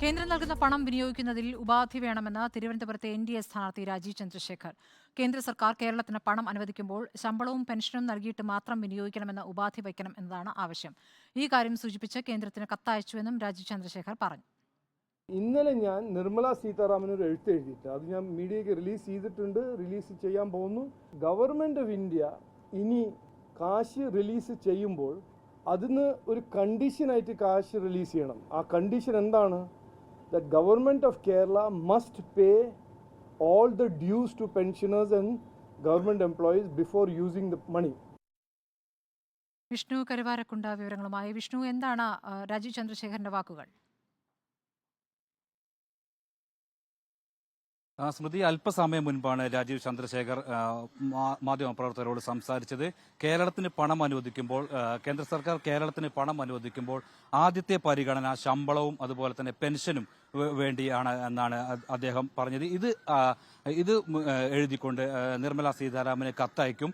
കേന്ദ്രം നൽകുന്ന പണം വിനിയോഗിക്കുന്നതിൽ ഉപാധി വേണമെന്ന് തിരുവനന്തപുരത്തെ NDA സ്ഥാനാർത്ഥി രാജീവ് ചന്ദ്രശേഖർ. കേന്ദ്ര സർക്കാർ കേരളത്തിന് പണം അനുവദിക്കുമ്പോൾ ശമ്പളവും പെൻഷനും നൽകിയിട്ട് മാത്രം വിനിയോഗിക്കണമെന്ന് ഉപാധി വയ്ക്കണം എന്നതാണ് ആവശ്യം. ഈ കാര്യം സൂചിപ്പിച്ച് കേന്ദ്രത്തിന് കത്തയച്ചുവെന്നും രാജീവ് ചന്ദ്രശേഖർ പറഞ്ഞു. ഇന്നലെ ഞാൻ നിർമ്മല സീതാരാമന് ഒരു എഴുത്ത് എഴുതിയിട്ട് അത് ഞാൻ മീഡിയയ്ക്ക് റിലീസ് ചെയ്തിട്ടുണ്ട്, റിലീസ് ചെയ്യാൻ പോകുന്നു. ഗവൺമെൻറ് ഓഫ് ഇന്ത്യ ഇനി കാശ് റിലീസ് ചെയ്യുമ്പോൾ അതിന് ഒരു കണ്ടീഷനായിട്ട് കാശ് റിലീസ് ചെയ്യണം. ആ കണ്ടീഷൻ എന്താണ്? That government of Kerala must pay all the dues to pensioners and government employees before using the money. Vishnu Karuvarakundu വിവരങ്ങളുമായി. വിഷ്ണു, എന്താണ് രാജീവ് ചന്ദ്രശേഖരന്റെ വാക്കുകൾ? സ്മൃതി, അല്പസമയം മുൻപാണ് രാജീവ് ചന്ദ്രശേഖർ മാധ്യമപ്രവർത്തകരോട് സംസാരിച്ചത്. കേരളത്തിന് പണം അനുവദിക്കുമ്പോൾ, കേന്ദ്ര സർക്കാർ കേരളത്തിന് പണം അനുവദിക്കുമ്പോൾ ആദ്യത്തെ പരിഗണന ശമ്പളവും അതുപോലെ തന്നെ പെൻഷനും വേണ്ടിയാണ് എന്നാണ് അദ്ദേഹം പറഞ്ഞത്. ഇത് എഴുതിക്കൊണ്ട് നിർമ്മല സീതാരാമന് കത്തയക്കും.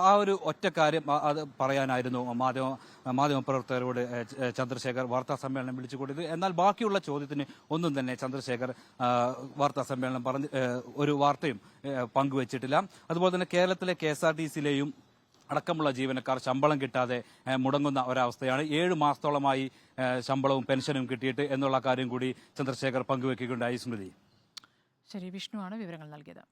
ആ ഒരു ഒറ്റ കാര്യം അത് പറയാനായിരുന്നു മാധ്യമപ്രവർത്തകരോട് ചന്ദ്രശേഖർ വാർത്താ സമ്മേളനം വിളിച്ചുകൊണ്ടത്. എന്നാൽ ബാക്കിയുള്ള ചോദ്യത്തിന് ഒന്നും തന്നെ ചന്ദ്രശേഖർ വാർത്താ സമ്മേളനം ഒരു വാർത്തയും പങ്കുവച്ചിട്ടില്ല. അതുപോലെ തന്നെ കേരളത്തിലെ KSRTCയിലെയും അടക്കമുള്ള ജീവനക്കാർ ശമ്പളം കിട്ടാതെ മുടങ്ങുന്ന ഒരവസ്ഥയാണ്. 7 മാസത്തോളമായി ശമ്പളവും പെൻഷനും കിട്ടിയിട്ട് എന്നുള്ള കാര്യം കൂടി ചന്ദ്രശേഖർ പങ്കുവെക്കുകയുണ്ടായി. സ്മൃതി, ശരി, വിഷ്ണുവാണ് വിവരങ്ങൾ നൽകിയത്.